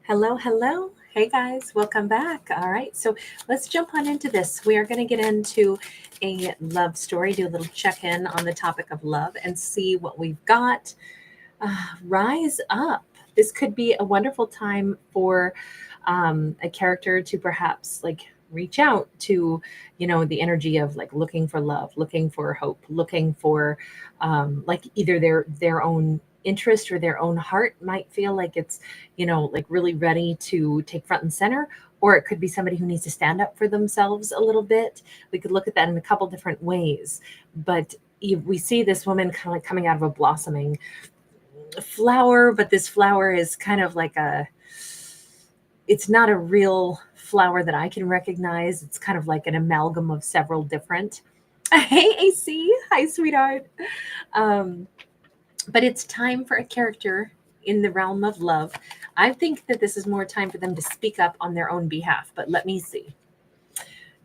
Hello, hello. Hey guys, welcome back. All right, so let's jump on into this. We are going to get into a love story, do a little check in on the topic of love and see what we've got. Rise up. This could be a wonderful time for a character to perhaps like reach out to, the energy of like looking for love, looking for hope, looking for like either their own interest or their own heart might feel like it's, like really ready to take front and center. Or it could be somebody who needs to stand up for themselves a little bit. We could look at that in a couple different ways. But we see this woman kind of like coming out of a blossoming flower, but this flower is kind of like it's not a real flower that I can recognize. It's kind of like an amalgam of several different. Hey, AC. Hi, sweetheart. Um, but it's time for a character in the realm of love. I think that this is more time for them to speak up on their own behalf, but let me see.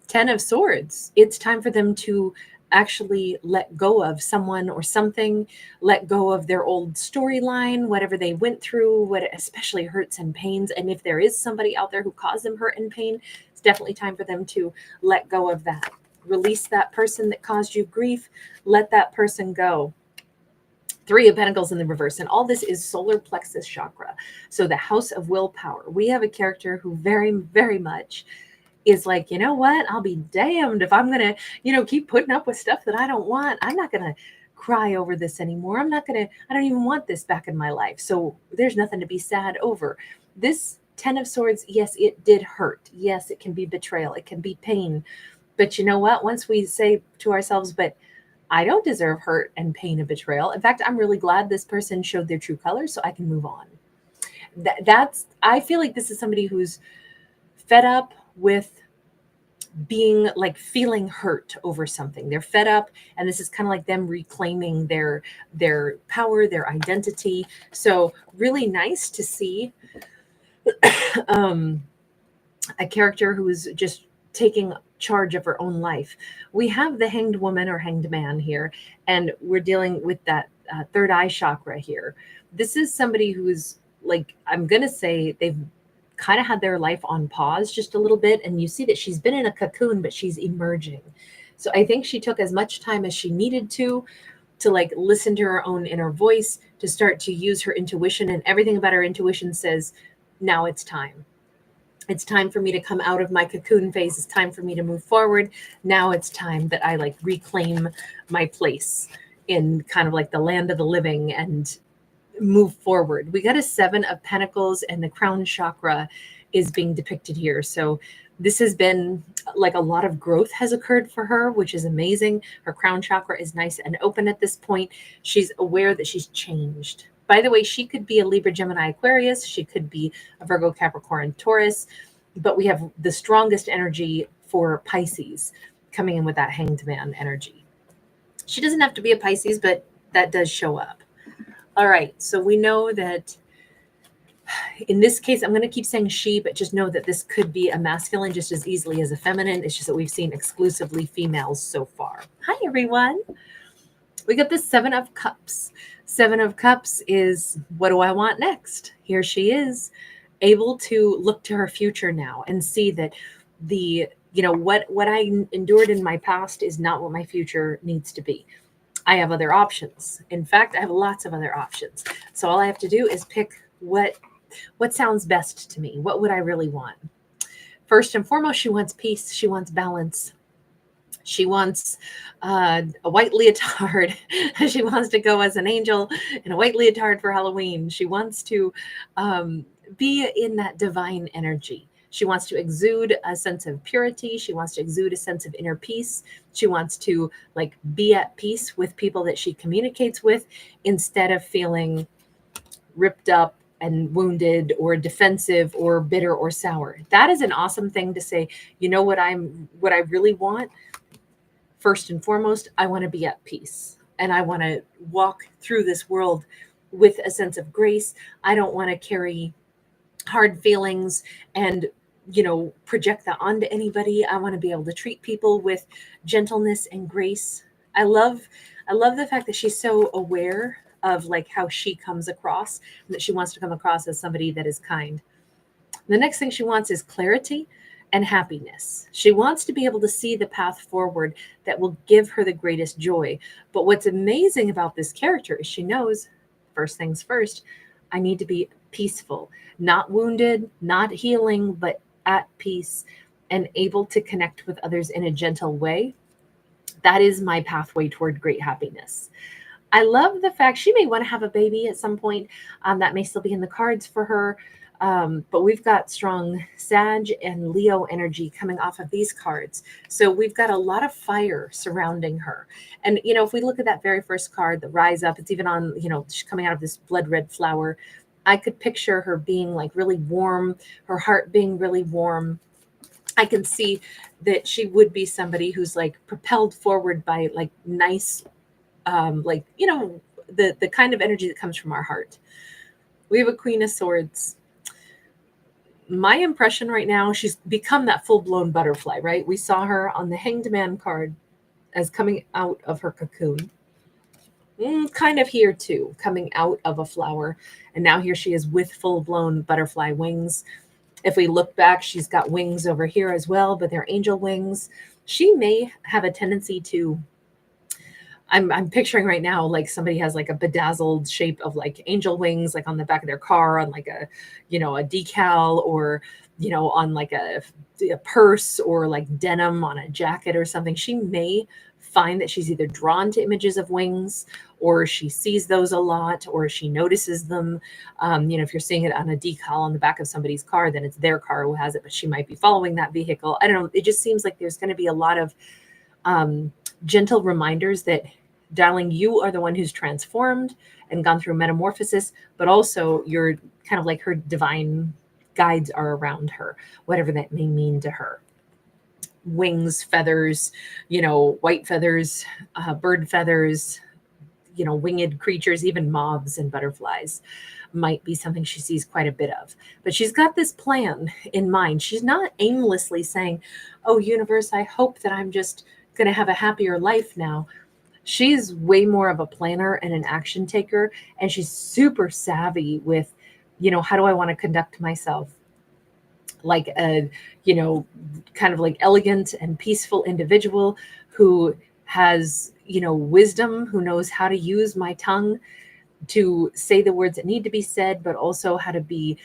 Ten of Swords. It's time for them to actually let go of someone or something, let go of their old storyline, whatever they went through, what especially hurts and pains. And if there is somebody out there who caused them hurt and pain, it's definitely time for them to let go of that. Release that person that caused you grief. Let that person go. Three of Pentacles in the reverse. And all this is solar plexus chakra. So the house of willpower. We have a character who very, very much is like, you know what? I'll be damned if I'm going to, keep putting up with stuff that I don't want. I'm not going to cry over this anymore. I don't even want this back in my life. So there's nothing to be sad over. This 10 of Swords, yes, it did hurt. Yes, it can be betrayal. It can be pain. But you know what? Once we say to ourselves, but I don't deserve hurt and pain and betrayal. In fact, I'm really glad this person showed their true colors so I can move on. I feel like this is somebody who's fed up with being like feeling hurt over something. They're fed up, and this is kind of like them reclaiming their power, their identity. So really nice to see um a character who is just taking charge of her own life. We have the hanged woman or hanged man here, and we're dealing with that third eye chakra here. This is somebody who's like, I'm going to say they've kind of had their life on pause just a little bit. And you see that she's been in a cocoon, but she's emerging. So I think she took as much time as she needed to like listen to her own inner voice, to start to use her intuition. And everything about her intuition says, now it's time. It's time for me to come out of my cocoon phase. It's time for me to move forward. Now it's time that I like reclaim my place in kind of like the land of the living and move forward. We got a 7 of Pentacles, and the crown chakra is being depicted here. So this has been like a lot of growth has occurred for her, which is amazing. Her crown chakra is nice and open at this point. She's aware that she's changed. By the way, she could be a Libra, Gemini, Aquarius. She could be a Virgo, Capricorn, Taurus. But we have the strongest energy for Pisces coming in with that hanged man energy. She doesn't have to be a Pisces, but that does show up. All right, so we know that in this case, I'm going to keep saying she, but just know that this could be a masculine just as easily as a feminine. It's just that we've seen exclusively females so far. Hi, everyone. We got the 7 of Cups. 7 of Cups is, what do I want next? Here she is, able to look to her future now and see that what I endured in my past is not what my future needs to be. I have other options. In fact, I have lots of other options. So all I have to do is pick what sounds best to me. What would I really want? First and foremost, she wants peace. She wants balance. She wants a white leotard. She wants to go as an angel in a white leotard for Halloween. She wants to be in that divine energy. She wants to exude a sense of purity. She wants to exude a sense of inner peace. She wants to like be at peace with people that she communicates with, instead of feeling ripped up and wounded or defensive or bitter or sour. That is an awesome thing to say. You know what I really want? First and foremost, I want to be at peace, and I want to walk through this world with a sense of grace. I don't want to carry hard feelings and project that onto anybody. I want to be able to treat people with gentleness and grace. I love the fact that she's so aware of like how she comes across, and that she wants to come across as somebody that is kind. The next thing she wants is clarity and happiness. She wants to be able to see the path forward that will give her the greatest joy. But what's amazing about this character is she knows, first things first, I need to be peaceful, not wounded, not healing, but at peace and able to connect with others in a gentle way. That is my pathway toward great happiness. I love the fact she may want to have a baby at some point. That may still be in the cards for her. But we've got strong Sag and Leo energy coming off of these cards. So we've got a lot of fire surrounding her. And, if we look at that very first card, the Rise Up, it's even on, she's coming out of this blood red flower. I could picture her being like really warm, her heart being really warm. I can see that she would be somebody who's like propelled forward by like nice, the kind of energy that comes from our heart. We have a Queen of Swords. My impression right now, she's become that full-blown butterfly, right? We saw her on the Hanged Man card as coming out of her cocoon. Kind of here too, coming out of a flower. And now here she is with full-blown butterfly wings. If we look back, she's got wings over here as well, but they're angel wings. She may have a tendency to, I'm picturing right now, like somebody has like a bedazzled shape of like angel wings, like on the back of their car on like a decal, or, on like a purse, or like denim on a jacket or something. She may find that she's either drawn to images of wings, or she sees those a lot, or she notices them. If you're seeing it on a decal on the back of somebody's car, then it's their car who has it, but she might be following that vehicle. I don't know. It just seems like there's going to be a lot of gentle reminders that, darling, you are the one who's transformed and gone through metamorphosis, but also you're kind of like her divine guides are around her, whatever that may mean to her. Wings, feathers, white feathers, bird feathers, winged creatures, even moths and butterflies might be something she sees quite a bit of. But she's got this plan in mind. She's not aimlessly saying, oh, universe, I hope that I'm just going to have a happier life now. She's way more of a planner and an action taker, and she's super savvy with, how do I want to conduct myself? Like a, kind of like elegant and peaceful individual who has, wisdom, who knows how to use my tongue to say the words that need to be said, but also how to be,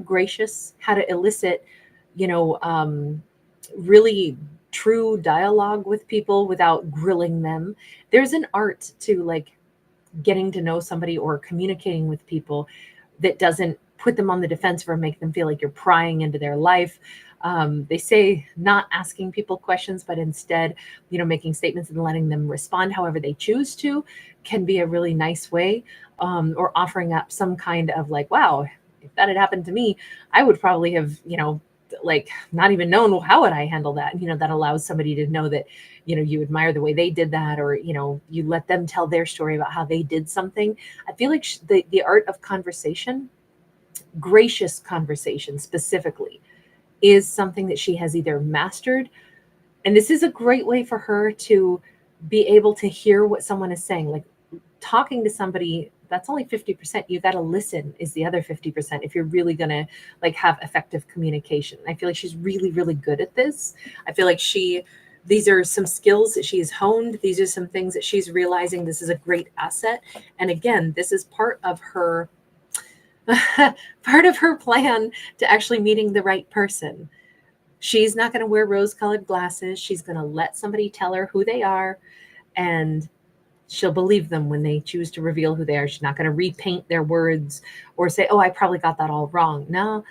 gracious, how to elicit, really true dialogue with people without grilling them. There's an art to like getting to know somebody or communicating with people that doesn't put them on the defensive or make them feel like you're prying into their life. They say not asking people questions, but instead, making statements and letting them respond however they choose to can be a really nice way. Or offering up some kind of like, wow, if that had happened to me, I would probably have, like not even known how would I handle that. That allows somebody to know that, you admire the way they did that, or, you let them tell their story about how they did something. I feel like the art of conversation, gracious conversation specifically, is something that she has either mastered. And this is a great way for her to be able to hear what someone is saying. Like talking to somebody, that's only 50%. You got to listen is the other 50% if you're really going to like have effective communication. I feel like she's really, really good at this. I feel like these are some skills that she has honed. These are some things that she's realizing this is a great asset. And again, this is part of her plan to actually meeting the right person. She's not going to wear rose-colored glasses. She's going to let somebody tell her who they are, and she'll believe them when they choose to reveal who they are. She's not going to repaint their words or say, oh, I probably got that all wrong. No,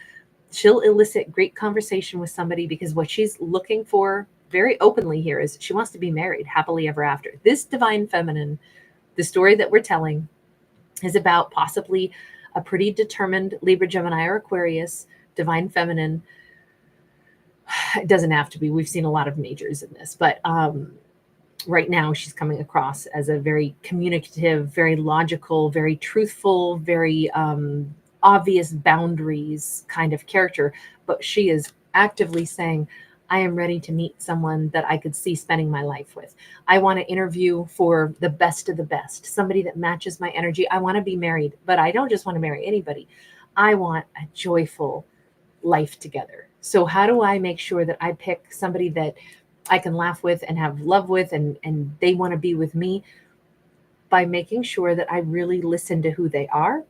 she'll elicit great conversation with somebody, because what she's looking for very openly here is she wants to be married happily ever after. This divine feminine, the story that we're telling, is about possibly a pretty determined Libra, Gemini, or Aquarius divine feminine. It doesn't have to be. We've seen a lot of majors in this, but right now she's coming across as a very communicative, very logical, very truthful, very obvious boundaries kind of character. But she is actively saying, I am ready to meet someone that I could see spending my life with. I want to interview for the best of the best, somebody that matches my energy. I want to be married, but I don't just want to marry anybody. I want a joyful, life together. So how do I make sure that I pick somebody that I can laugh with and have love with, and they want to be with me? By making sure that I really listen to who they are,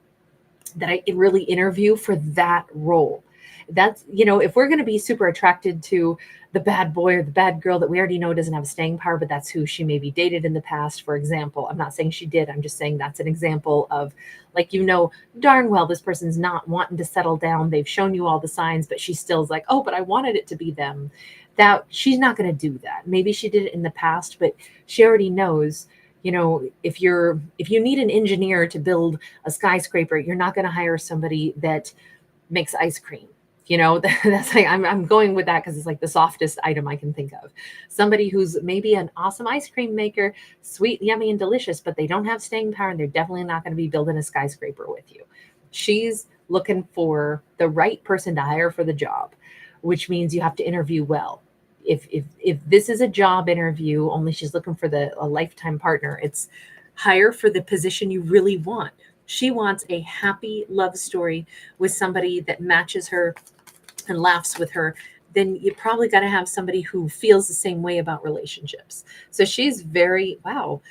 that I really interview for that role. That's, if we're going to be super attracted to the bad boy or the bad girl that we already know doesn't have staying power, but that's who she maybe dated in the past, for example. I'm not saying she did. I'm just saying that's an example of, like, darn well this person's not wanting to settle down. They've shown you all the signs, but she still's like, oh, but I wanted it to be them. That she's not going to do that. Maybe she did it in the past, but she already knows, if you need an engineer to build a skyscraper, you're not going to hire somebody that makes ice cream. That's like, I'm going with that because it's like the softest item I can think of. Somebody who's maybe an awesome ice cream maker, sweet, yummy, and delicious, but they don't have staying power, and they're definitely not going to be building a skyscraper with you. She's looking for the right person to hire for the job, which means you have to interview well. If this is a job interview, only she's looking for a lifetime partner, it's hire for the position you really want. She wants a happy love story with somebody that matches her and laughs with her. Then you probably got to have somebody who feels the same way about relationships. So she's very, wow,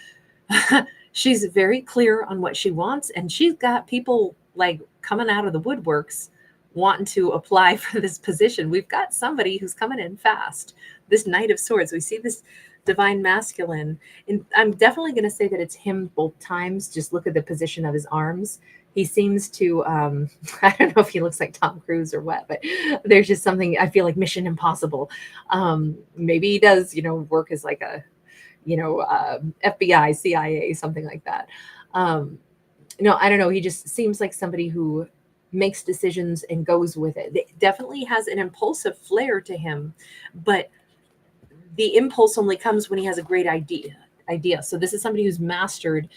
she's very clear on what she wants. And she's got people like coming out of the woodworks wanting to apply for this position. We've got somebody who's coming in fast. This Knight of Swords. We see this divine masculine. And I'm definitely going to say that it's him both times. Just look at the position of his arms. He seems to, I don't know if he looks like Tom Cruise or what, but there's just something, I feel like Mission Impossible. Maybe he does, work as like a, FBI, CIA, something like that. I don't know. He just seems like somebody who makes decisions and goes with it. It definitely has an impulsive flair to him, but the impulse only comes when he has a great idea. So this is somebody who's mastered,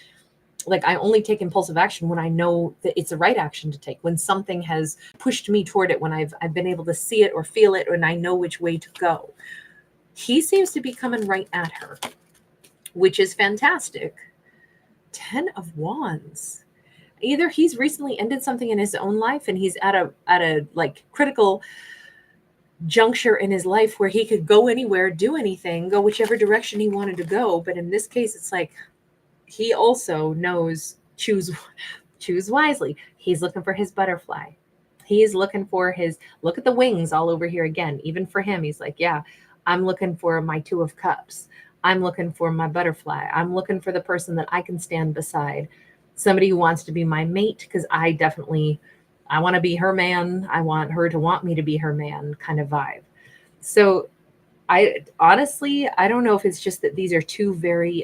like, I only take impulsive action when I know that it's the right action to take, when something has pushed me toward it, when I've been able to see it or feel it, and I know which way to go. He seems to be coming right at her, which is fantastic. 10 of Wands. Either he's recently ended something in his own life and he's at a like critical juncture in his life where he could go anywhere, do anything, go whichever direction he wanted to go. But in this case, it's like he also knows choose wisely. He's looking for his butterfly. He's looking for look at the wings all over here again. Even for him, he's like, yeah, I'm looking for my 2 of Cups. I'm looking for my butterfly. I'm looking for the person that I can stand beside. Somebody who wants to be my mate, because I want to be her man. I want her to want me to be her man, kind of vibe. So I don't know if it's just that these are two very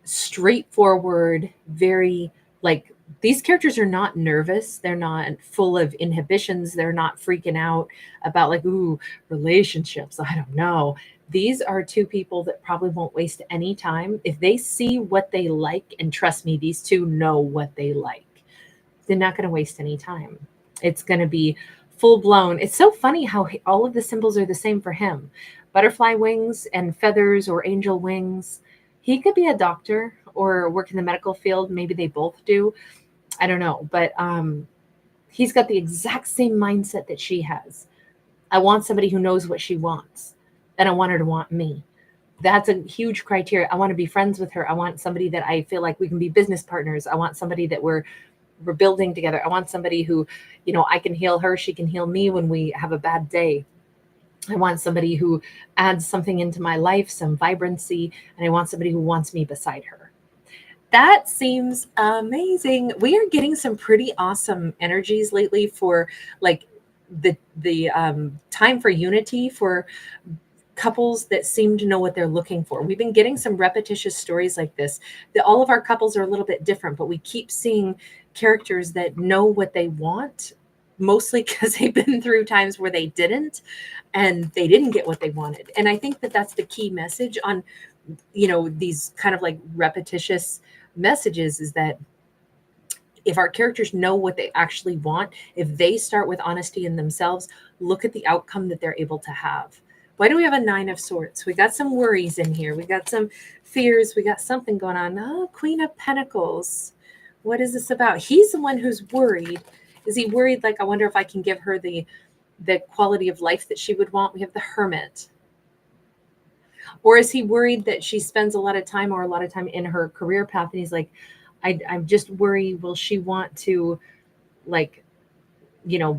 straightforward, very, like, these characters are not nervous. They're not full of inhibitions. They're not freaking out about like, ooh, relationships. I don't know. These are two people that probably won't waste any time. If they see what they like, and trust me, these two know what they like, they're not going to waste any time. It's going to be full blown. It's so funny how all of the symbols are the same for him. Butterfly wings and feathers or angel wings. He could be a doctor or work in the medical field. Maybe they both do. I don't know. But he's got the exact same mindset that she has. I want somebody who knows what she wants, and I want her to want me. That's a huge criteria. I want to be friends with her. I want somebody that I feel like we can be business partners. I want somebody that we're building together. I want somebody who, I can heal her. She can heal me when we have a bad day. I want somebody who adds something into my life, some vibrancy, and I want somebody who wants me beside her. That seems amazing. We are getting some pretty awesome energies lately for like the time for unity for couples that seem to know what they're looking for. We've been getting some repetitious stories like this. All of our couples are a little bit different, but we keep seeing characters that know what they want, mostly because they've been through times where they didn't, and they didn't get what they wanted. And I think that that's the key message on, these kind of like repetitious messages, is that if our characters know what they actually want, if they start with honesty in themselves, look at the outcome that they're able to have. Why do we have a 9 of Swords? We got some worries in here. We got some fears. We got something going on. Oh, Queen of Pentacles. What is this about? He's the one who's worried. Is he worried, like, I wonder if I can give her the quality of life that she would want? We have the Hermit. Or is he worried that she spends a lot of time in her career path, and he's like, I'm just worried, will she want to, like,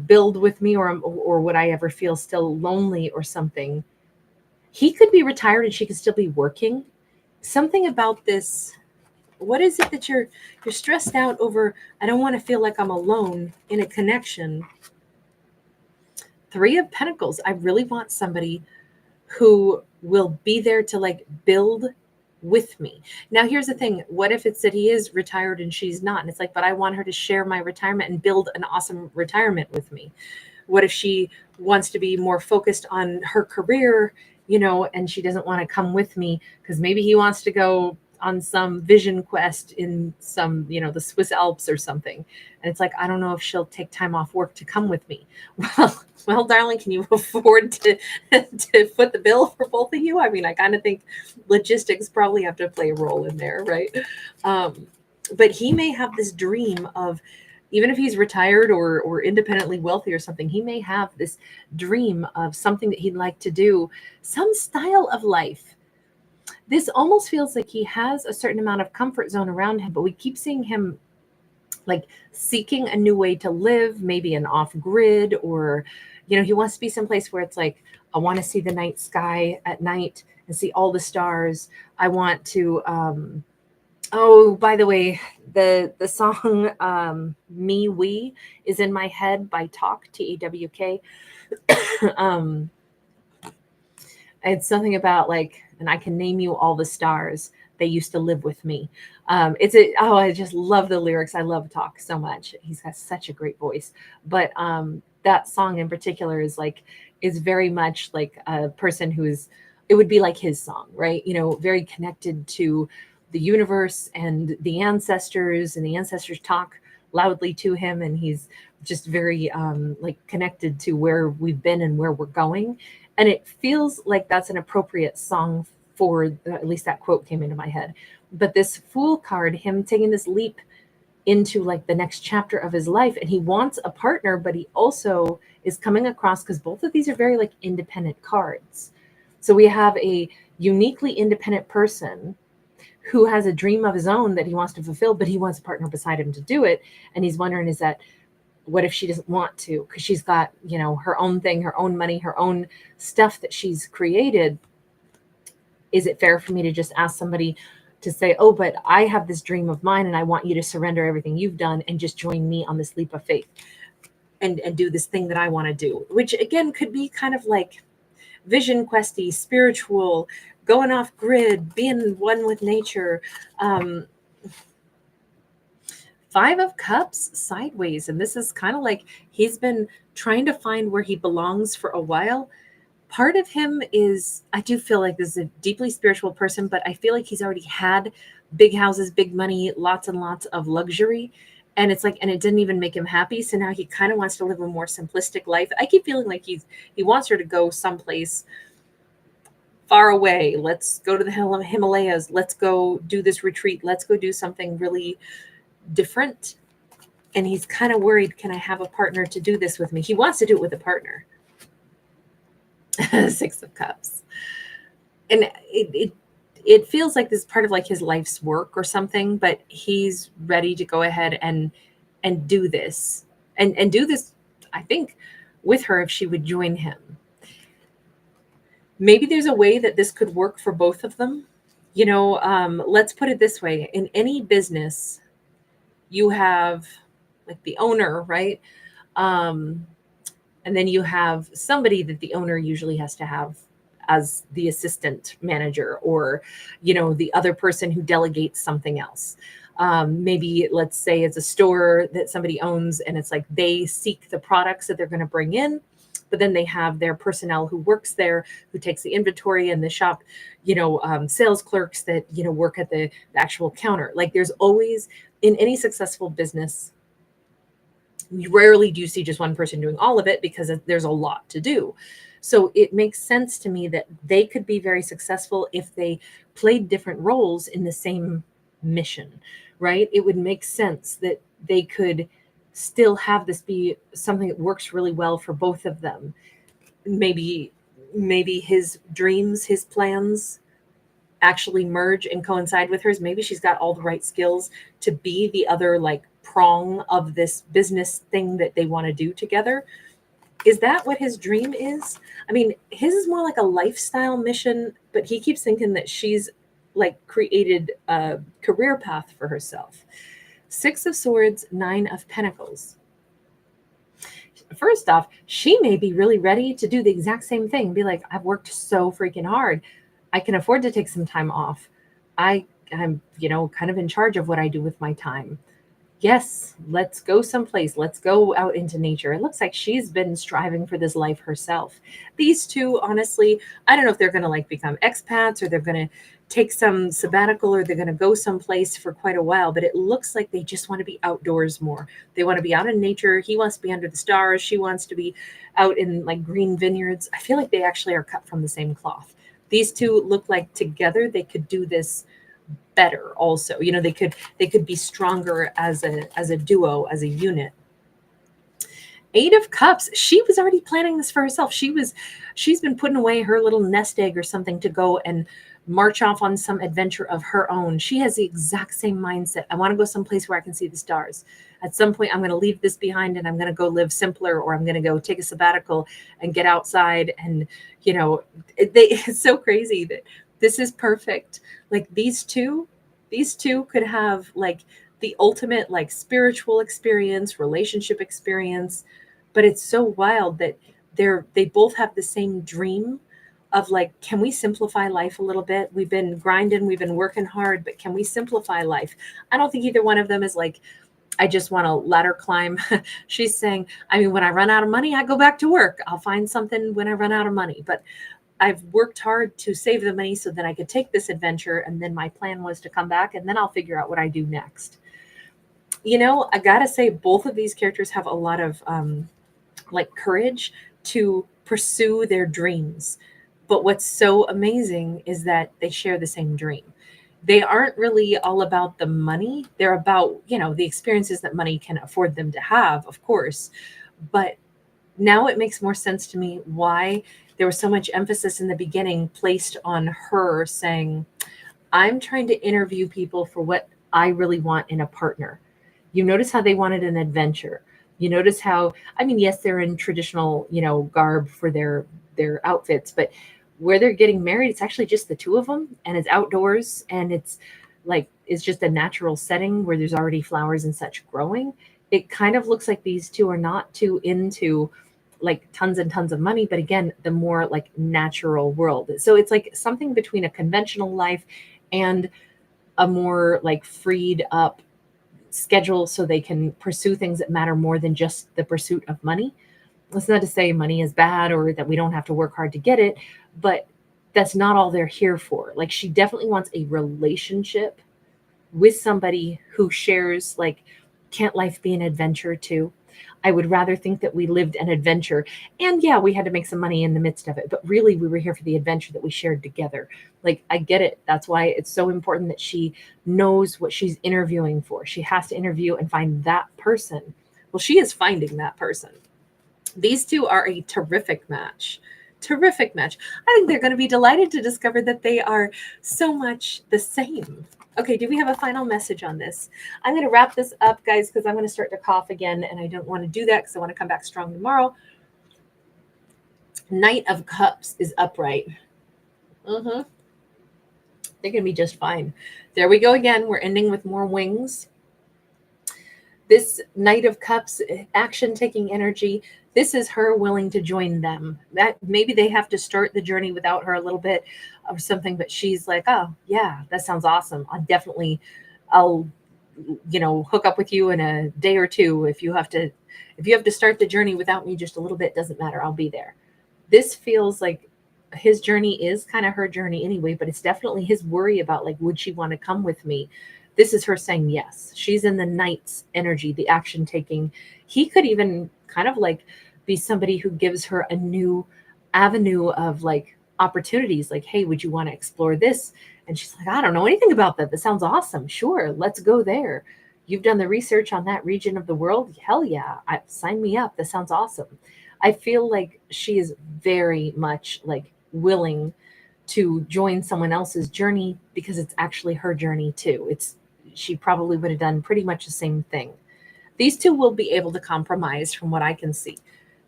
build with me, or would I ever feel still lonely or something? He could be retired and she could still be working. Something about this. What is it that you're stressed out over? I don't want to feel like I'm alone in a connection. Three of Pentacles. I really want somebody who will be there to, like, build with me. Now, here's the thing. What if it's that he is retired and she's not? And it's like, but I want her to share my retirement and build an awesome retirement with me. What if she wants to be more focused on her career, and she doesn't want to come with me because maybe he wants to go on some vision quest in some, the Swiss Alps or something. And it's like, I don't know if she'll take time off work to come with me. Well, darling, can you afford to foot the bill for both of you? I mean, I kind of think logistics probably have to play a role in there, right? But he may have this dream of, even if he's retired or independently wealthy or something, he may have this dream of something that he'd like to do, some style of life. This almost feels like he has a certain amount of comfort zone around him, but we keep seeing him, like, seeking a new way to live, maybe an off grid, or, he wants to be someplace where it's like, I want to see the night sky at night and see all the stars. I want to, oh, by the way, the song Me We is in my head by Talk, TAWK. It's something about, like, and I can name you all the stars, they used to live with me. I just love the lyrics. I love Talk so much. He's got such a great voice. But that song in particular is very much like a person it would be like his song, right? Very connected to the universe and the ancestors talk loudly to him, and he's just very like connected to where we've been and where we're going. And it feels like that's an appropriate song for, at least that quote came into my head. But this Fool card, him taking this leap into, like, the next chapter of his life, and he wants a partner, but he also is coming across, because both of these are very, like, independent cards. So we have a uniquely independent person who has a dream of his own that he wants to fulfill, but he wants a partner beside him to do it. And he's wondering, is that, what if she doesn't want to, because she's got, her own thing, her own money, her own stuff that she's created. Is it fair for me to just ask somebody to say, oh, but I have this dream of mine and I want you to surrender everything you've done and just join me on this leap of faith and do this thing that I want to do, which again could be kind of like vision questy, spiritual, going off grid, being one with nature. Five of Cups sideways. And this is kind of like he's been trying to find where he belongs for a while. Part of him is, I do feel like this is a deeply spiritual person, but I feel like he's already had big houses, big money, lots and lots of luxury. And it's like, and it didn't even make him happy. So now he kind of wants to live a more simplistic life. I keep feeling like he wants her to go someplace far away. Let's go to the Himalayas. Let's go do this retreat. Let's go do something really different. And he's kind of worried, can I have a partner to do this with me? He wants to do it with a partner. Six of Cups. And it feels like this is part of, like, his life's work or something, but he's ready to go ahead and do this and do this, I think, with her if she would join him. Maybe there's a way that this could work for both of them. Let's put it this way. In any business, you have, like, the owner, right? And then you have somebody that the owner usually has to have as the assistant manager, or, the other person who delegates something else. Maybe, let's say it's a store that somebody owns, and it's like they seek the products that they're going to bring in, but then they have their personnel who works there, who takes the inventory, and the shop, sales clerks that, work at the actual counter. Like, there's always, in any successful business, you rarely do see just one person doing all of it, because there's a lot to do. So it makes sense to me that they could be very successful if they played different roles in the same mission, right? It would make sense that they could still have this be something that works really well for both of them. Maybe his dreams, his plans actually merge and coincide with hers. Maybe she's got all the right skills to be the other like prong of this business thing that they want to do together. Is that what his dream is? I mean, his is more like a lifestyle mission, but he keeps thinking that she's like created a career path for herself. Six of Swords, Nine of Pentacles. First off, she may be really ready to do the exact same thing. Be like, I've worked so freaking hard. I can afford to take some time off. I'm, kind of in charge of what I do with my time. Yes, let's go someplace. Let's go out into nature. It looks like she's been striving for this life herself. These two, honestly, I don't know if they're going to like become expats or they're going to take some sabbatical or they're going to go someplace for quite a while, but it looks like they just want to be outdoors more. They want to be out in nature. He wants to be under the stars. She wants to be out in like green vineyards. I feel like they actually are cut from the same cloth. These two look like together they could do this better also. They could be stronger as a duo, as a unit. Eight of Cups. She was already planning this for herself. She's been putting away her little nest egg or something to go and march off on some adventure of her own. She has the exact same mindset. I want to go someplace where I can see the stars. At some point, I'm going to leave this behind and I'm going to go live simpler, or I'm going to go take a sabbatical and get outside. And, it's so crazy that this is perfect. Like these two could have like the ultimate like spiritual experience, relationship experience. But it's so wild that they both have the same dream of like, can we simplify life a little bit? We've been grinding, we've been working hard, but can we simplify life? I don't think either one of them is like, I just want to ladder climb. She's saying, I mean, when I run out of money, I go back to work. I'll find something when I run out of money. But I've worked hard to save the money so that I could take this adventure. And then my plan was to come back and then I'll figure out what I do next. I got to say, both of these characters have a lot of like courage to pursue their dreams. But what's so amazing is that they share the same dream. They aren't really all about the money. They're about, the experiences that money can afford them to have, of course. But now it makes more sense to me why there was so much emphasis in the beginning placed on her saying, I'm trying to interview people for what I really want in a partner. You notice how they wanted an adventure. You notice how, yes, they're in traditional, garb for their outfits, but where they're getting married, it's actually just the two of them, and it's outdoors, and it's just a natural setting where there's already flowers and such growing. It kind of looks like these two are not too into like tons and tons of money, but again, the more like natural world. So it's like something between a conventional life and a more like freed up schedule so they can pursue things that matter more than just the pursuit of money. That's not to say money is bad or that we don't have to work hard to get it, but that's not all they're here for. Like she definitely wants a relationship with somebody who shares like, can't life be an adventure too? I would rather think that we lived an adventure, and yeah, we had to make some money in the midst of it, but really we were here for the adventure that we shared together. Like, I get it. That's why it's so important that she knows what she's interviewing for. She has to interview and find that person. Well, she is finding that person. These two are a terrific match. Terrific match. I think they're going to be delighted to discover that they are so much the same. Okay, do we have a final message on this? I'm going to wrap this up, guys, because I'm going to start to cough again, and I don't want to do that because I want to come back strong tomorrow. Knight of Cups is upright. They're going to be just fine. There we go again. We're ending with more wings. This Knight of Cups, action-taking energy, this is her willing to join them. That maybe they have to start the journey without her a little bit or something, but she's like, oh, yeah, that sounds awesome. I'll hook up with you in a day or two. If you have to start the journey without me just a little bit, doesn't matter. I'll be there. This feels like his journey is kind of her journey anyway, but it's definitely his worry about like, would she want to come with me? This is her saying yes. She's in the knight's energy, the action taking. He could even kind of like be somebody who gives her a new avenue of like opportunities. Like, hey, would you want to explore this? And she's like, I don't know anything about that. That sounds awesome. Sure, let's go there. you've done the research on that region of the world. Hell yeah, sign me up. That sounds awesome. I feel like she is very much like willing to join someone else's journey because it's actually her journey too. She probably would have done pretty much the same thing. These two will be able to compromise from what I can see.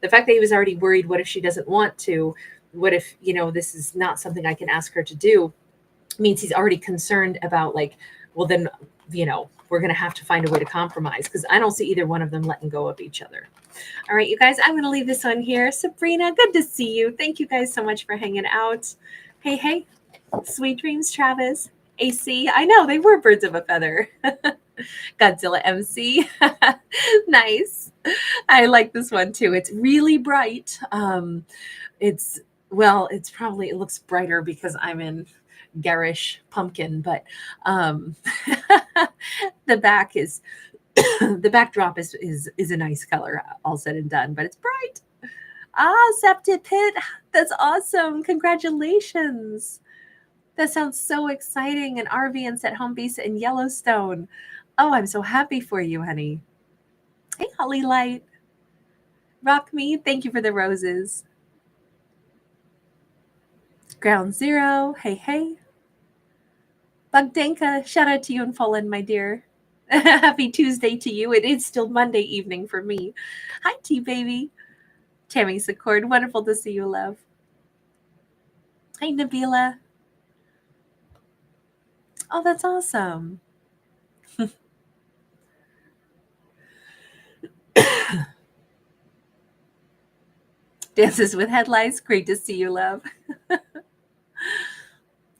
The fact that he was already worried, what if she doesn't want to? What if, this is not something I can ask her to do? Means he's already concerned about like, well, then, we're going to have to find a way to compromise because I don't see either one of them letting go of each other. All right, you guys, I'm going to leave this one here. Sabrina, good to see you. Thank you guys so much for hanging out. Hey, sweet dreams, Travis. AC, I know, they were birds of a feather. Godzilla MC. Nice. I like this one too. It's really bright. It looks brighter because I'm in garish pumpkin, but the back is the backdrop is a nice color, all said and done, but it's bright. Septic Pit, that's awesome. Congratulations. That sounds so exciting. An RV and set home base in Yellowstone. Oh, I'm so happy for you, honey. Hey, Holly Light. Rock Me, thank you for the roses. Ground Zero, hey. Bogdanka, shout out to you and Fallen, my dear. Happy Tuesday to you. It is still Monday evening for me. Hi, T-Baby. Tammy Secord, wonderful to see you, love. Hey, Nabila. Oh, that's awesome. Dances with Headlights, great to see you, love.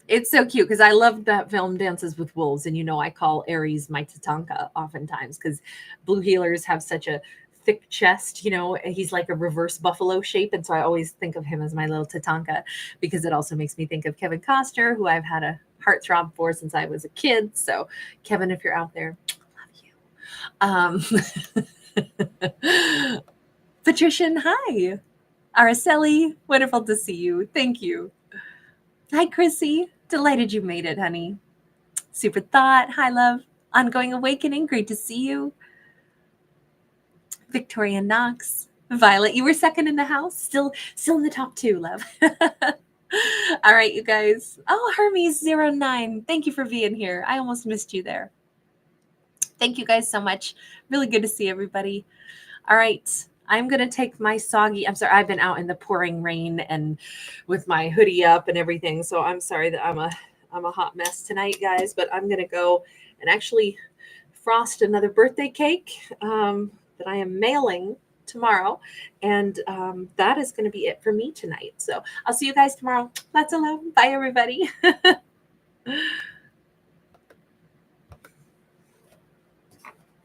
It's so cute because I love that film Dances with Wolves, and I call Aries my Tatanka oftentimes because blue healers have such a thick chest. He's like a reverse buffalo shape, and so I always think of him as my little Tatanka because it also makes me think of Kevin Costner, who I've had a heartthrob for since I was a kid. So Kevin, if you're out there, love you. Patrician, hi. Araceli, wonderful to see you. Thank you. Hi, Chrissy. Delighted you made it, honey. Super Thought. Hi, love. Ongoing Awakening. Great to see you. Victoria Knox. Violet, you were second in the house. Still in the top 2, love. All right, you guys. Oh, Hermes09. Thank you for being here. I almost missed you there. Thank you guys so much. Really good to see everybody. All right. I'm going to take my I'm sorry, I've been out in the pouring rain and with my hoodie up and everything. So I'm sorry that I'm a hot mess tonight, guys, but I'm going to go and actually frost another birthday cake that I am mailing tomorrow. And that is going to be it for me tonight. So I'll see you guys tomorrow. Lots of love. Bye, everybody.